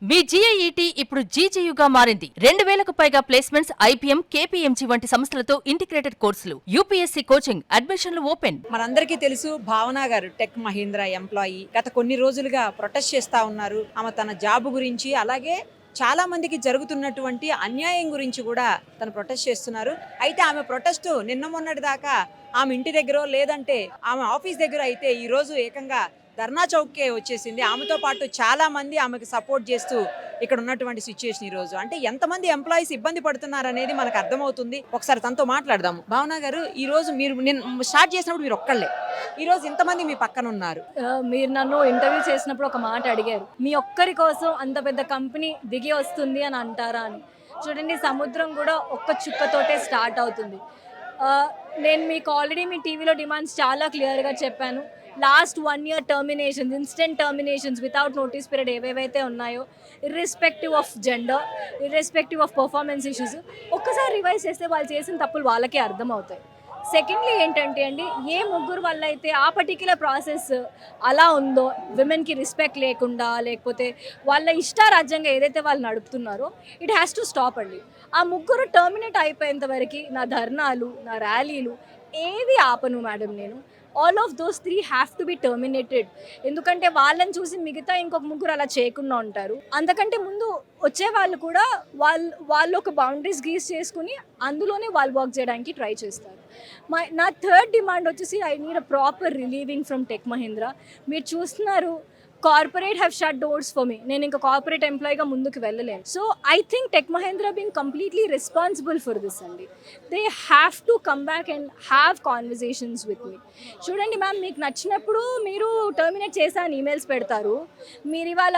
మీ జీఐఈటీ ఇప్పుడు జీజేయుగా మారింది. 2000కు పైగా ప్లేస్మెంట్స్, ఐపీఎం, కేపీఎంజీ వంటి సంస్థలతో ఇంటిగ్రేటెడ్ కోర్సులు. యూపీఎస్సీ కోచింగ్, అడ్మిషన్లు ఓపెన్. మనందరికీ తెలుసు భావన గారు టెక్ మహీంద్రా ఎంప్లాయీ. గత కొన్ని రోజులుగా ప్రొటెస్ట్ చేస్తా ఉన్నారు. ఆమె తన జాబ్ గురించి, అలాగే చాలా మందికి జరుగుతున్నటువంటి అన్యాయం గురించి కూడా తను ప్రొటెస్ట్ చేస్తున్నారు. అయితే ఆమె ప్రొటెస్ట్ నిన్న మొన్నటి దాకా ఆమె ఇంటి దగ్గర, లేదంటే ఆమె ఆఫీస్ దగ్గర అయితే ఈ రోజు ఏకంగా ధర్నా చౌక్కే వచ్చేసింది. ఆమెతో పాటు చాలా మంది ఆమెకు సపోర్ట్ చేస్తూ ఇక్కడ ఉన్నటువంటి సిచ్యుయేషన్ ఈ రోజు. అంటే ఎంతమంది ఎంప్లాయీస్ ఇబ్బంది పడుతున్నారు అనేది మనకు అర్థమవుతుంది. ఒకసారి తనతో మాట్లాడదాము. భావన గారు, ఈ రోజు నేను స్టార్ట్ చేసినప్పుడు మీరు ఒక్కళ్ళే, ఈ రోజు ఇంతమంది మీ పక్కన ఉన్నారు. మీరు నన్ను ఇంటర్వ్యూ చేసినప్పుడు ఒక మాట అడిగారు, మీ ఒక్కరి కోసం అంత పెద్ద కంపెనీ దిగి వస్తుంది అని అంటారా అని. చూడండి, సముద్రం కూడా ఒక్క చుక్కతోటే స్టార్ట్ అవుతుంది. నేను మీకు ఆల్రెడీ మీ టీవీలో డిమాండ్స్ చాలా క్లియర్గా చెప్పాను. Last 1 year terminations, instant terminations without notice period ఏవేవైతే ఉన్నాయో, irrespective of gender, irrespective of performance issues, ఒక్కసారి రివైజ్ చేస్తే వాళ్ళు చేసిన తప్పులు వాళ్ళకే అర్థమవుతాయి. సెకండ్లీ ఏంటంటే అండి, ఏ ముగ్గురు వల్ల అయితే ఆ పర్టిక్యులర్ ప్రాసెస్ అలా ఉందో, విమెన్కి రెస్పెక్ట్ లేకుండా, లేకపోతే వాళ్ళ ఇష్టారాజ్యంగా ఏదైతే వాళ్ళు నడుపుతున్నారో, ఇట్ హ్యాస్ టు స్టాప్ అండి. ఆ ముగ్గురు టర్మినేట్ అయిపోయేంత వరకు నా ధర్నాలు, నా ర్యాలీలు ఏవి ఆపను మేడం నేను. All of those 3 have to be terminated. ఎందుకంటే వాళ్ళని చూసి మిగతా ఇంకొక ముగ్గురు అలా చేయకుండా ఉంటారు. అంతకంటే ముందు వచ్చే వాళ్ళు కూడా వాళ్ళు ఒక బౌండరీస్ గీస్ చేసుకుని అందులోనే వాళ్ళు వర్క్ చేయడానికి ట్రై చేస్తారు. నా థర్డ్ డిమాండ్ వచ్చేసి, I need a proper relieving from Tech Mahindra. మీరు చూస్తున్నారు, corporate have shut doors for me. నేను ఇంకా కార్పొరేట్ ఎంప్లాయీగా ముందుకు వెళ్ళలేను. So I think Tech Mahindra being completely responsible for this అండి. They have to come back and have conversations with me. చూడండి ma'am, మీకు నచ్చినప్పుడు మీరు టర్మినేట్ చేశాను ఈమెయిల్స్ పెడతారు. మీరు ఇవాళ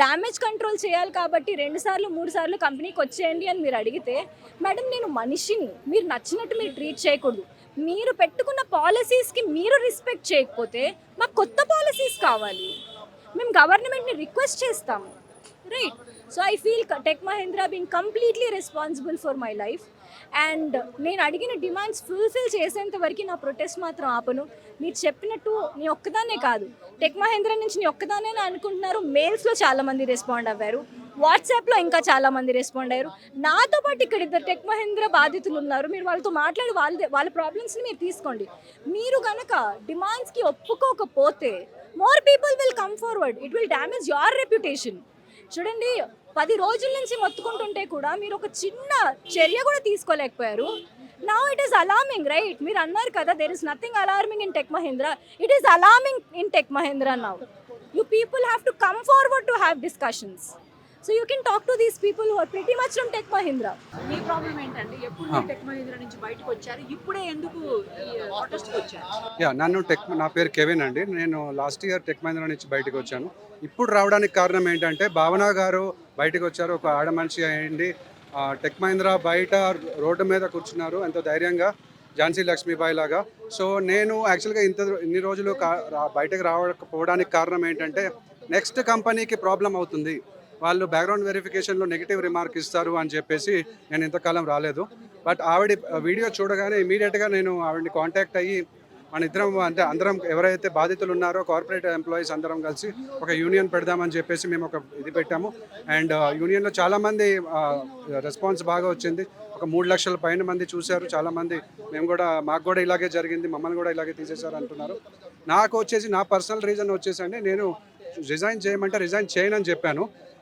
డ్యామేజ్ కంట్రోల్ చేయాలి కాబట్టి 2 సార్లు 3 సార్లు కంపెనీకి వచ్చేయండి అని మీరు అడిగితే, మేడం నేను మనిషిని, మీరు నచ్చినట్టు మీరు ట్రీట్ చేయకూడదు. మీరు పెట్టుకున్న పాలసీస్కి మీరు రెస్పెక్ట్ చేయకపోతే మాకు కొత్త పాలసీస్ కావాలి. మేము గవర్నమెంట్ని రిక్వెస్ట్ చేస్తాము, right? So I feel tech Mahindra being completely responsible for my life. And నేను అడిగిన డిమాండ్స్ ఫుల్ఫిల్ చేసేంత వరకు నా ప్రొటెస్ట్ మాత్రం ఆపను. మీరు చెప్పినట్టు నీ ఒక్కదాన్నే కాదు, టెక్ మహీంద్రా నుంచి నీ ఒక్కదానే అనుకుంటున్నారు. మెయిల్స్లో చాలామంది రెస్పాండ్ అవ్వారు, వాట్సాప్లో ఇంకా చాలామంది రెస్పాండ్ అయ్యారు. నాతో పాటు ఇక్కడ 2 టెక్ మహీంద్రా బాధితులు ఉన్నారు. మీరు వాళ్ళతో మాట్లాడి వాళ్ళ ప్రాబ్లమ్స్ని మీరు తీసుకోండి. మీరు కనుక డిమాండ్స్కి ఒప్పుకోకపోతే more people will come forward. It will damage your reputation. చూడండి, 10 రోజుల నుంచి మొత్తుకుంటుంటే కూడా మీరు ఒక చిన్న చర్య కూడా తీసుకోలేకపోయారు. Now it is alarming, right? మీరు అన్నారు కదా, there is nothing alarming in Tech Mahindra. It is alarming in Tech Mahindra now. You people have to come forward to have discussions. So you can talk to these people who are pretty much from Tech Mahindra. Me problem ఏంటంటే, ఎప్పుడు tech Mahindra నుంచి బయటకు వచ్చారు, ఇప్పుడే ఎందుకు ప్రొటెస్ట్కి వచ్చారు? నా పేరు కెవిన్ అండి. నేను లాస్ట్ ఇయర్ టెక్ మహీంద్రా నుంచి బయటకు వచ్చాను. ఇప్పుడు రావడానికి కారణం ఏంటంటే, భావన గారు బయటకు వచ్చారు, ఒక ఆడ మనిషి అయ్యండి. టెక్ మహీంద్రా బయట రోడ్డు మీద కూర్చున్నారు ఎంతో ధైర్యంగా, ఝాన్సీ లక్ష్మీబాయి లాగా. సో నేను యాక్చువల్గా ఇన్ని రోజులు బయటకు రావకపోవడానికి కారణం ఏంటంటే, నెక్స్ట్ కంపెనీకి ప్రాబ్లం అవుతుంది, వాళ్ళు బ్యాక్గ్రౌండ్ వెరిఫికేషన్లో నెగిటివ్ రిమార్క్ ఇస్తారు అని చెప్పేసి నేను ఇంతకాలం రాలేదు. బట్ ఆవిడ వీడియో చూడగానే ఇమీడియట్గా నేను ఆవిడని కాంటాక్ట్ అయ్యి, మన ఇద్దరం అంటే అందరం ఎవరైతే బాధితులు ఉన్నారో కార్పొరేట్ ఎంప్లాయీస్ అందరం కలిసి ఒక యూనియన్ పెడదామని చెప్పేసి మేము ఒక ఇది పెట్టాము. అండ్ యూనియన్లో చాలామంది రెస్పాన్స్ బాగా వచ్చింది. ఒక 3 లక్షల పైన మంది చూశారు. చాలామంది మాకు కూడా ఇలాగే జరిగింది, మమ్మల్ని కూడా ఇలాగే తీసేశారు అంటున్నారు. నాకు వచ్చేసి నా పర్సనల్ రీజన్ వచ్చేసండి, నేను రిజైన్ చేయమంటే రిజైన్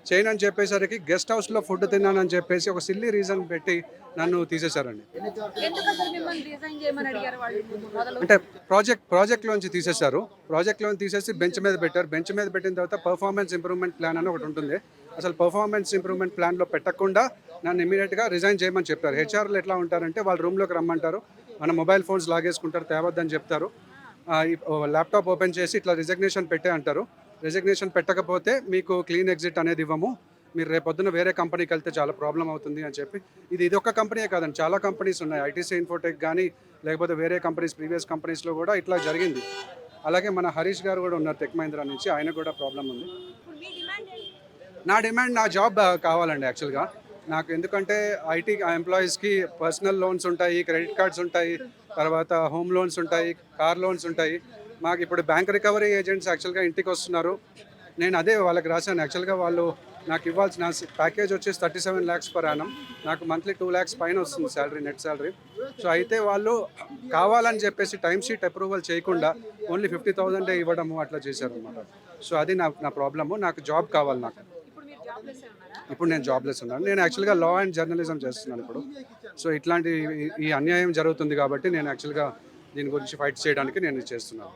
చేయనని చెప్పేసరికి గెస్ట్ హౌస్లో ఫుడ్ తిన్నానని చెప్పేసి ఒక సిల్లీ రీజన్ పెట్టి నన్ను తీసేశారండి. అంటే ప్రాజెక్ట్లోంచి తీసేశారు. ప్రాజెక్ట్లోంచి తీసేసి బెంచ్ మీద పెట్టారు. బెంచ్ మీద పెట్టిన తర్వాత పర్ఫార్మెన్స్ ఇంప్రూవ్మెంట్ ప్లాన్ అని ఒకటి ఉంటుంది. అసలు పర్ఫార్మెన్స్ ఇంప్రూవ్మెంట్ ప్లాన్లో పెట్టకుండా నన్ను ఇమీడియట్గా రిజైన్ చేయమని చెప్పారు. హెచ్ఆర్లు ఎట్లా ఉంటారంటే, వాళ్ళ రూమ్లోకి రమ్మంటారు, మన మొబైల్ ఫోన్స్ లాగేసుకుంటారు, తేవద్దని చెప్తారు, ల్యాప్టాప్ ఓపెన్ చేసి ఇట్లా రిజిగ్నేషన్ పెట్టే అంటారు. రిజిగ్నేషన్ పెట్టకపోతే మీకు క్లీన్ ఎగ్జిట్ అనేది ఇవ్వము, మీరు రేపొద్దున వేరే కంపెనీకి వెళ్తే చాలా ప్రాబ్లం అవుతుంది అని చెప్పి. ఇది ఒక కంపెనీయే కాదండి, చాలా కంపెనీస్ ఉన్నాయి. ఐటీసీ ఇన్ఫోటెక్ కానీ, లేకపోతే వేరే కంపెనీస్, ప్రీవియస్ కంపెనీస్లో కూడా ఇట్లా జరిగింది. అలాగే మన హరీష్ గారు కూడా ఉన్నారు టెక్ మహీంద్రా నుంచి, ఆయన కూడా ప్రాబ్లం ఉంది. నా డిమాండ్, నా జాబ్ కావాలండి యాక్చువల్గా నాకు. ఎందుకంటే ఐటీ ఎంప్లాయీస్కి పర్సనల్ లోన్స్ ఉంటాయి, క్రెడిట్ కార్డ్స్ ఉంటాయి, తర్వాత హోమ్ లోన్స్ ఉంటాయి, కార్ లోన్స్ ఉంటాయి. మాకు ఇప్పుడు బ్యాంక్ రికవరీ ఏజెంట్స్ యాక్చువల్గా ఇంటికి వస్తున్నారు. నేను అదే వాళ్ళకి రాశాను. యాక్చువల్గా వాళ్ళు నాకు ఇవ్వాల్సిన ప్యాకేజ్ వచ్చేసి 37 lakhs per annum. నాకు మంత్లీ 2 lakhs పైన వస్తుంది శాలరీ, నెట్ శాలరీ. సో అయితే వాళ్ళు కావాలని చెప్పేసి టైం షీట్ అప్రూవల్ చేయకుండా ఓన్లీ 50,000 ఇవ్వడము అట్లా చేశారు అనమాట. సో అది నా ప్రాబ్లము. నాకు జాబ్ కావాలి. నాకు ఇప్పుడు నేను జాబ్లెస్ ఉన్నాను. నేను యాక్చువల్గా లా అండ్ జర్నలిజం చేస్తున్నాను ఇప్పుడు. సో ఇట్లాంటి ఈ అన్యాయం జరుగుతుంది కాబట్టి నేను యాక్చువల్గా దీని గురించి ఫైట్ చేయడానికి నేను ఇది చేస్తున్నాను.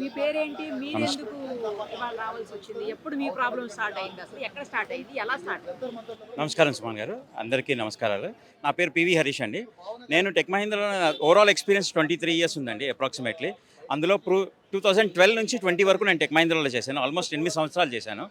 మీ పేరేంటి? మీరు ఎందుకు ఇవాళ రావాల్సి వచ్చింది? ఎప్పుడు మీ ప్రాబ్లం స్టార్ట్ అయింది? అసలు ఎక్కడ స్టార్ట్ అయింది? ఎలా స్టార్ట్ అయింది? నమస్కారం సుమన్ గారు, అందరికీ నమస్కారాలు. నా పేరు పివి హరీష్ అండి. నేను tech Mahindra overall experience 23 years ఉందండి అప్రాక్సిమేట్లీ. అందులో 2012 నుంచి 20 వరకు నేను టెక్ మహీంద్రాలో చేశాను. ఆల్మోస్ట్ 8 సంవత్సరాలు చేశాను.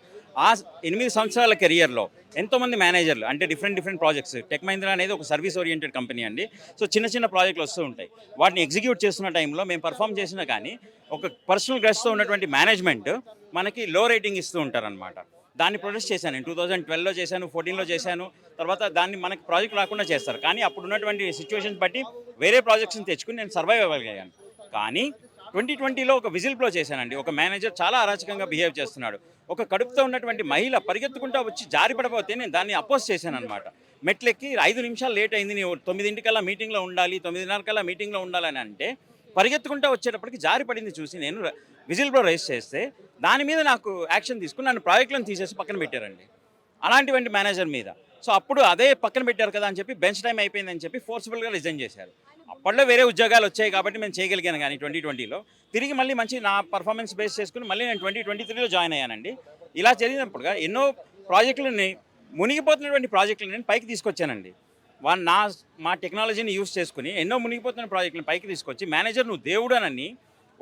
ఆ 8 సంవత్సరాల కెరియర్లో ఎంతోమంది మేనేజర్లు అంటే డిఫరెంట్ ప్రాజెక్ట్స్. టెక్ మహీంద్రా అనేది ఒక సర్వీస్ ఓరియంటెడ్ కంపెనీ అండి. సో చిన్న ప్రాజెక్టులు వస్తూ ఉంటాయి. వాటిని ఎగ్జిక్యూట్ చేస్తున్న టైంలో మేము పర్ఫామ్ చేసినా కానీ ఒక పర్సనల్ గ్రస్తో ఉన్నటువంటి మేనేజ్మెంట్ మనకి లో రేటింగ్ ఇస్తూ ఉంటారనమాట. దాన్ని ప్రొటెస్ట్ చేశాను. నేను 2012లో చేశాను, 14లో చేశాను. తర్వాత దాన్ని మనకి ప్రాజెక్ట్ రాకుండా చేస్తారు. కానీ అప్పుడు ఉన్నటువంటి సిచ్యువేషన్స్ బట్టి వేరే ప్రాజెక్ట్స్ని తెచ్చుకుని నేను సర్వైవ్ అవ్వగలిగాను. కానీ 2020లో ఒక విజిల్ బ్లో చేశానండి. ఒక మేనేజర్ చాలా అరాచకంగా బిహేవ్ చేస్తున్నాడు. ఒక కడుపుతో ఉన్నటువంటి మహిళ పరిగెత్తుకుంటూ వచ్చి జారిపడపోతే నేను దాన్ని అపోజ్ చేశాను అనమాట. మెట్లెక్కి 5 నిమిషాలు లేట్ అయింది, నీవు 9 మీటింగ్లో ఉండాలి, 9:30 మీటింగ్లో ఉండాలని అంటే పరిగెత్తుకుంటూ వచ్చేటప్పటికి జారి పడింది చూసి నేను విజిల్ బ్లో రైజ్ చేస్తే దాని మీద నాకు యాక్షన్ తీసుకుని నన్ను ప్రాజెక్టులను తీసేసి పక్కన పెట్టారండి, అలాంటివంటి మేనేజర్ మీద. సో అప్పుడు అదే పక్కన పెట్టారు కదా అని చెప్పి బెంచ్ టైం అయిపోయిందని చెప్పి ఫోర్స్ఫుల్గా రిజైన్ చేశారు. అప్పట్లో వేరే ఉద్యోగాలు వచ్చాయి కాబట్టి మేము చేయగలిగాను. కానీ 2020లో తిరిగి మళ్ళీ మంచి నా పర్ఫార్మెన్స్ బేస్ చేసుకుని మళ్ళీ నేను 2023లో జాయిన్ అయ్యానండి. ఇలా జరిగినప్పుడుగా ఎన్నో ప్రాజెక్టులని మునిగిపోతున్నటువంటి ప్రాజెక్టులు నేను పైకి తీసుకొచ్చానండి. మా టెక్నాలజీని యూస్ చేసుకుని ఎన్నో మునిగిపోతున్న ప్రాజెక్టులను పైకి తీసుకొచ్చి మేనేజర్ నువ్వు దేవుడనని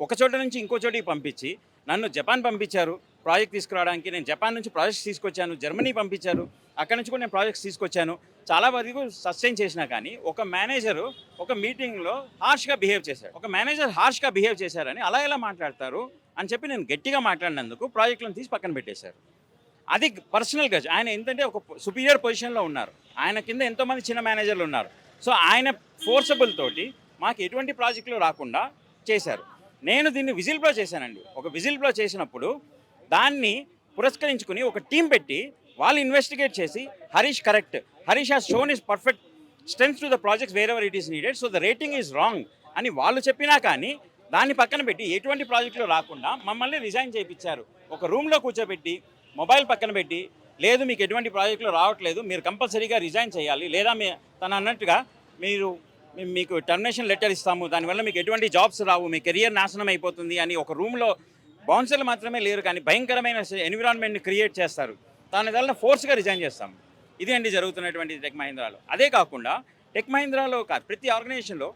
ఒక చోట నుంచి ఇంకో చోటికి పంపించి నన్ను జపాన్ పంపించారు ప్రాజెక్ట్ తీసుకురావడానికి. నేను జపాన్ నుంచి ప్రాజెక్ట్స్ తీసుకొచ్చాను, జర్మనీ పంపించారు, అక్కడ నుంచి కూడా నేను ప్రాజెక్ట్స్ తీసుకొచ్చాను. చాలా వరకు సస్టైన్ చేసినా కానీ ఒక మేనేజరు ఒక మీటింగ్లో హార్ష్గా బిహేవ్ చేశాడు. ఒక మేనేజర్ హార్ష్గా బిహేవ్ చేశారని అలా ఎలా మాట్లాడతారు అని చెప్పి నేను గట్టిగా మాట్లాడినందుకు ప్రాజెక్టులను తీసి పక్కన పెట్టేశారు. అది పర్సనల్ గజ్. ఆయన ఏంటంటే ఒక సుపీరియర్ పొజిషన్లో ఉన్నారు, ఆయన కింద ఎంతోమంది చిన్న మేనేజర్లు ఉన్నారు. సో ఆయన ఫోర్సబుల్ తోటి మాకు ఎటువంటి ప్రాజెక్టులు రాకుండా చేశారు. నేను దీన్ని విజిల్ బ్లో చేశానండి. ఒక విజిల్ బ్లో చేసినప్పుడు దాన్ని పురస్కరించుకుని ఒక టీం పెట్టి వాళ్ళు ఇన్వెస్టిగేట్ చేసి Harish correct, Harish has shown is perfect strength to the projects wear ever it is needed, so the rating is wrong అని వాళ్ళు చెప్పినా కానీ దాన్ని పక్కన పెట్టి ఎటువంటి ప్రాజెక్టులు రాకుండా మమ్మల్ని రిజైన్ చేయించారు. ఒక రూమ్లో కూర్చోబెట్టి మొబైల్ పక్కన పెట్టి లేదు మీకు ఎటువంటి ప్రాజెక్టులు రావట్లేదు, మీరు కంపల్సరీగా రిజైన్ చేయాలి, లేదా తను అన్నట్టుగా మీకు టర్మినేషన్ లెటర్ ఇస్తాము, దానివల్ల మీకు ఎటువంటి జాబ్స్ రావు, మీ కెరియర్ నాశనం అయిపోతుంది అని ఒక రూమ్లో బౌన్సర్లు మాత్రమే లేరు కానీ భయంకరమైన ఎన్విరాన్మెంట్ని క్రియేట్ చేస్తారు. దానివల్ల ఫోర్స్గా రిజైన్ చేస్తాం. ఇది అండి జరుగుతున్నటువంటి టెక్ మహీంద్రాలో. అదే కాకుండా టెక్ మహీంద్రాలో కాదు, ప్రతి ఆర్గనైజేషన్లో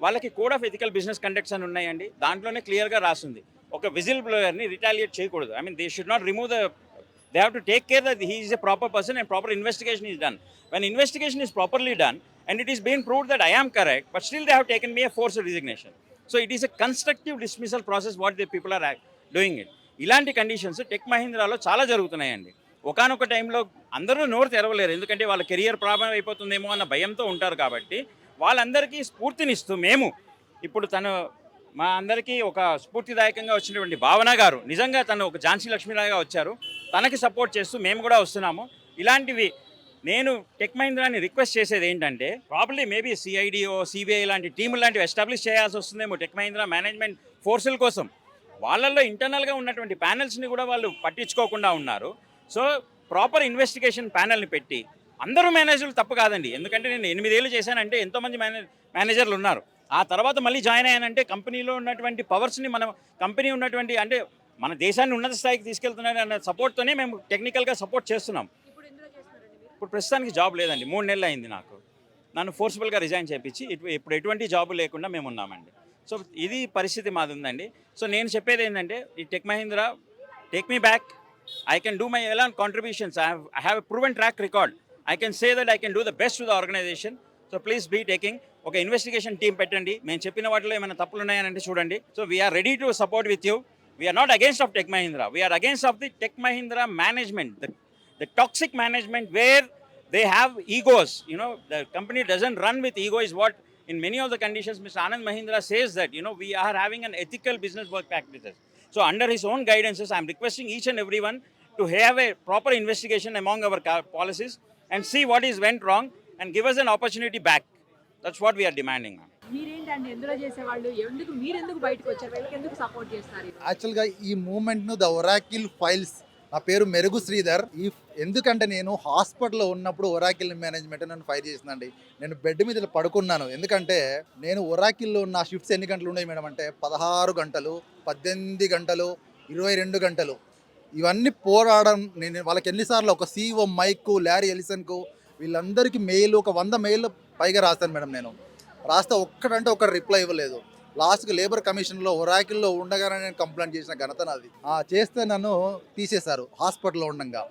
వాళ్ళకి code of ethical business conducts అని ఉన్నాయండి. దాంట్లోనే క్లియర్గా రాస్తుంది ఒక విజిల్ బ్లోయర్ని రిటాలియేట్ చేయకూడదు. I mean they should not remove they have to take care that he is a proper person and proper investigation is done. When investigation is properly done and it is being proved that I am correct, but still they have taken me a forced resignation. So it is a constructive dismissal process what the people are doing it. ఇలాంటి conditions tech మహీంద్రాలో చాలా జరుగుతున్నాయండి. ఒకానొక టైంలో అందరూ నోరు తెరవలేరు, ఎందుకంటే వాళ్ళ కెరియర్ ప్రాబ్లం అయిపోతుందేమో అన్న భయంతో ఉంటారు. కాబట్టి వాళ్ళందరికీ స్ఫూర్తినిస్తూ మేము ఇప్పుడు మా అందరికీ ఒక స్ఫూర్తిదాయకంగా వచ్చినటువంటి భావన గారు నిజంగా తను ఒక ఝాన్సీ లక్ష్మీరావుగా వచ్చారు. తనకి సపోర్ట్ చేస్తూ మేము కూడా వస్తున్నాము. ఇలాంటివి నేను టెక్ మహీంద్రాని రిక్వెస్ట్ చేసేది ఏంటంటే ప్రాబ్లీ మేబీ సిఐడిఓ సిబిఐ లాంటి టీములు లాంటివి ఎస్టాబ్లిష్ చేయాల్సి వస్తుందేమో టెక్ మహీంద్రా మేనేజ్మెంట్ ఫోర్సుల కోసం. వాళ్ళల్లో ఇంటర్నల్గా ఉన్నటువంటి ప్యానెల్స్ని కూడా వాళ్ళు పట్టించుకోకుండా ఉన్నారు. సో ప్రాపర్ ఇన్వెస్టిగేషన్ ప్యానెల్ని పెట్టి అందరూ మేనేజర్లు తప్పు కాదండి, ఎందుకంటే నేను 8 ఏళ్ళు చేశానంటే ఎంతోమంది మేనేజర్లు ఉన్నారు. ఆ తర్వాత మళ్ళీ జాయిన్ అయ్యానంటే కంపెనీలో ఉన్నటువంటి పవర్స్ని మనం కంపెనీ ఉన్నటువంటి అంటే మన దేశాన్ని ఉన్నత స్థాయికి తీసుకెళ్తున్నారని అన్న సపోర్ట్తోనే మేము టెక్నికల్గా సపోర్ట్ చేస్తున్నాం. ఇప్పుడు ప్రస్తుతానికి జాబ్ లేదండి, 3 నెలలు అయింది నాకు. నన్ను ఫోర్స్ఫుల్గా రిజైన్ చేయించి ఇప్పుడు ఎటువంటి జాబ్ లేకుండా మేము ఉన్నామండి. సో ఇది పరిస్థితి మాది ఉందండి. సో నేను చెప్పేది ఏంటంటే ఈ tech Mahindra take me back. I can do my own contributions. I have a proven track record. I can say that I can do the best to the organization. So please be taking ఒక investigation team పెట్టండి. మేము చెప్పిన వాటిలో ఏమైనా తప్పులు ఉన్నాయనంటే చూడండి. So we are ready to support with you. We are not against of Tech Mahindra, we are against of the Tech Mahindra management, the toxic management where they have egos. The company doesn't run with ego is what in many of the conditions Mr. Anand Mahindra says that we are having an ethical business work practices. So under his own guidances I am requesting each and everyone to have a proper investigation among our policies and see what is went wrong and give us an opportunity back. That's what we are demanding, ma'am. మీరేంటండి ఎందులో చేసేవాళ్ళు, మీరెందుకు బయటకు వచ్చారు, వీళ్ళకి ఎందుకు support చేస్తారు? యాక్చువల్గా ఈ మూమెంట్ను ద ఒరాకిల్ ఫైల్స్, నా పేరు మెరుగు శ్రీధర్. ఎందుకంటే నేను హాస్పిటల్లో ఉన్నప్పుడు ఒరాకిల్ మేనేజ్మెంట్ నన్ను ఫైర్ చేసిందండి. నేను బెడ్ మీద ఇలా పడుకున్నాను. ఎందుకంటే నేను ఒరాకిల్లో నా షిఫ్ట్స్ ఎన్ని గంటలు ఉన్నాయి మేడం అంటే 16 గంటలు, 18 గంటలు, 22 గంటలు. ఇవన్నీ పోరాడడం. నేను వాళ్ళకి ఎన్నిసార్లు ఒక CEO మైక్, ల్యారీ ఎలిసన్కు వీళ్ళందరికీ మెయిల్, ఒక 100 మెయిల్ పైగా రాస్తాను మేడం. నేను రాస్తే ఒక్కడంటే ఒక్కడు రిప్లై ఇవ్వలేదు. లాస్ట్కి లేబర్ కమిషన్లో ఒరాకిల్లో ఉండగానే నేను కంప్లైంట్ చేసిన ఘనత నాది. చేస్తే నన్ను తీసేశారు హాస్పిటల్లో ఉండగా.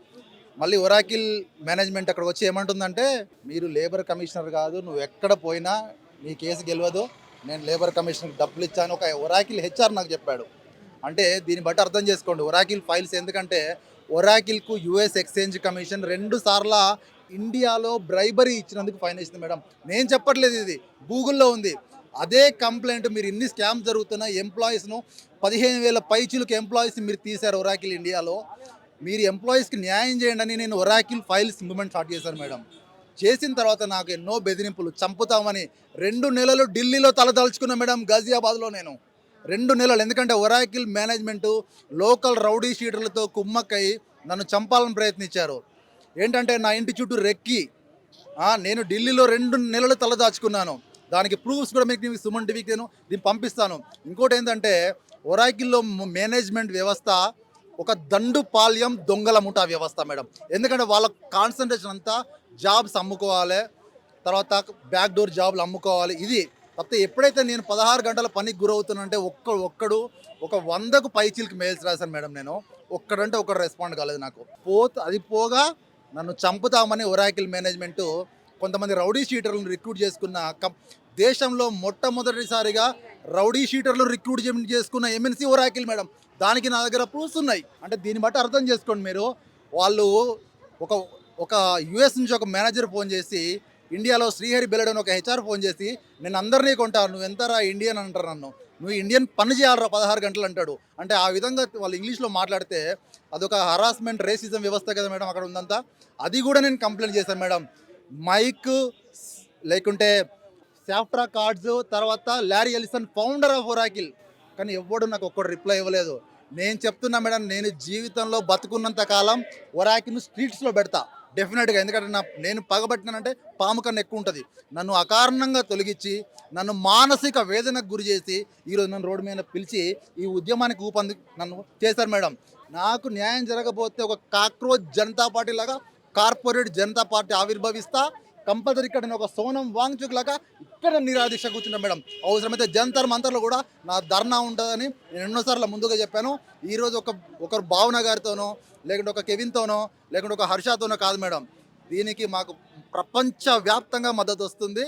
మళ్ళీ ఒరాకిల్ మేనేజ్మెంట్ అక్కడికి వచ్చి ఏమంటుందంటే, మీరు లేబర్ కమిషనర్ కాదు, నువ్వు ఎక్కడ పోయినా నీ కేసు గెలవదు, నేను లేబర్ కమిషనర్కి డబ్బులు ఇచ్చాను, ఒక ఒరాకిల్ HR నాకు చెప్పాడు. అంటే దీన్ని బట్టి అర్థం చేసుకోండి ఒరాకిల్ ఫైల్స్. ఎందుకంటే ఒరాకిల్కు US ఎక్స్చేంజ్ కమిషన్ 2 సార్ల ఇండియాలో బ్రైబరీ ఇచ్చినందుకు ఫైన్ వేసింది మేడం. నేను చెప్పట్లేదు, ఇది గూగుల్లో ఉంది. అదే కంప్లైంట్, మీరు ఇన్ని స్కామ్స్ జరుగుతున్న ఎంప్లాయీస్ను 15,000 పైచీలకు ఎంప్లాయీస్ మీరు తీశారు ఒరాకిల్ ఇండియాలో. మీరు ఎంప్లాయీస్కి న్యాయం చేయండి అని నేను ఒరాకిల్ ఫైల్స్ మూవ్మెంట్ స్టార్ట్ చేశాను మేడం. చేసిన తర్వాత నాకు ఎన్నో బెదిరింపులు, చంపుతామని 2 నెలలు ఢిల్లీలో తలదాల్చుకున్నా మేడం, గాజియాబాద్లో నేను 2 నెలలు. ఎందుకంటే ఒరాకిల్ మేనేజ్మెంటు లోకల్ రౌడీ షీటర్లతో కుమ్మక్కై నన్ను చంపాలని ప్రయత్నించారు. ఏంటంటే నా ఇంటి చుట్టూ రెక్కి నేను ఢిల్లీలో 2 నెలలు తలదాచుకున్నాను. దానికి ప్రూఫ్స్ కూడా మీకు సుమన్ టీవీకి నేను దీన్ని పంపిస్తాను. ఇంకోటి ఏంటంటే ఒరాకిల్లో మేనేజ్మెంట్ వ్యవస్థ ఒక దండుపాల్యం దొంగల ముఠా వ్యవస్థ మేడం. ఎందుకంటే వాళ్ళ కాన్సన్ట్రేషన్ అంతా జాబ్స్ అమ్ముకోవాలి, తర్వాత బ్యాక్ డోర్ జాబ్లు అమ్ముకోవాలి. ఇది తప్పితే ఎప్పుడైతే నేను 16 గంటల పనికి గురవుతున్నానంటే ఒక్కడు ఒక 100కు పైచీలకి మెయిల్స్ రాశాను మేడం. నేను ఒక్కడంటే ఒకడు రెస్పాండ్ కాలేదు నాకు. అది పోగా నన్ను చంపుతామని ఒరాకిల్ మేనేజ్మెంటు కొంతమంది రౌడీ షీటర్లను రిక్రూట్ చేసుకున్న దేశంలో మొట్టమొదటిసారిగా రౌడీ షీటర్లు రిక్రూట్ చేసుకున్న MNC ఒరాకిల్ మేడం. దానికి నా దగ్గర ప్రూఫ్స్ ఉన్నాయి. అంటే దీన్ని బట్టి అర్థం చేసుకోండి మీరు. వాళ్ళు ఒక US నుంచి ఒక మేనేజర్ ఫోన్ చేసి, ఇండియాలో శ్రీహరి బెల్లడ్ అని ఒక HR ఫోన్ చేసి, నేను అందరినీ కొంటాను, నువ్వు ఎంతరా ఇండియన్ అంటారు నన్ను, నువ్వు ఇండియన్ పని చేయాలరా 16 గంటలు అంటాడు. అంటే ఆ విధంగా వాళ్ళు ఇంగ్లీష్లో మాట్లాడితే అదొక హరాస్మెంట్, రేసిజం వ్యవస్థ కదా మేడం అక్కడ ఉందంతా. అది కూడా నేను కంప్లైంట్ చేశాను మేడం. మైక్ లేకుంటే సాఫ్ట్రా కార్డ్స్, తర్వాత Larry Ellison founder of Oracle, కానీ ఎవ్వడు నాకు ఒక్కడు రిప్లై ఇవ్వలేదు. నేను చెప్తున్నా మేడం, నేను జీవితంలో బతుకున్నంత కాలం ఒరాకిల్ను స్ట్రీట్స్లో పెడతా డెఫినెట్గా. ఎందుకంటే నేను పగబట్టినానంటే పాము కన్నా ఎక్కువ ఉంటుంది. నన్ను అకారణంగా తొలగించి నన్ను మానసిక వేదనకు గురి చేసి ఈరోజు నన్ను రోడ్డు మీద పిలిచి ఈ ఉద్యమానికి నన్ను చేశారు మేడం. నాకు న్యాయం జరగకపోతే ఒక కాక్రోచ్ జనతా పార్టీ లాగా కార్పొరేట్ జనతా పార్టీ ఆవిర్భవిస్తా. కంపల్సరీ ఇక్కడ నేను ఒక సోనం వాంగ్చుక్ లాగా ఇక్కడ నిరాదీక్ష కూర్చున్నాను మేడం. అవసరమైతే జంతర్ మంతర్లో కూడా నా ధర్నా ఉంటుందని నేను ఎన్నోసార్లు ముందుగా చెప్పాను. ఈరోజు ఒకరు భావన గారితోనో, లేకుంటే ఒక కెవిన్తోనో, లేకుంటే ఒక హర్షతోనో కాదు మేడం. దీనికి మాకు ప్రపంచవ్యాప్తంగా మద్దతు వస్తుంది.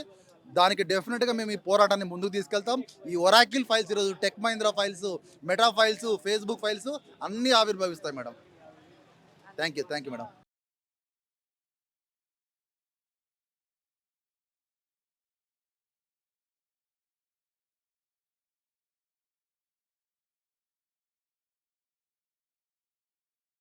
దానికి డెఫినెట్గా మేము ఈ పోరాటాన్ని ముందుకు తీసుకెళ్తాం. ఈ ఒరాకిల్ ఫైల్స్ ఈరోజు tech Mahindra files, meta files, Facebook files అన్నీ ఆవిర్భవిస్తాయి మేడం. Thank you madam.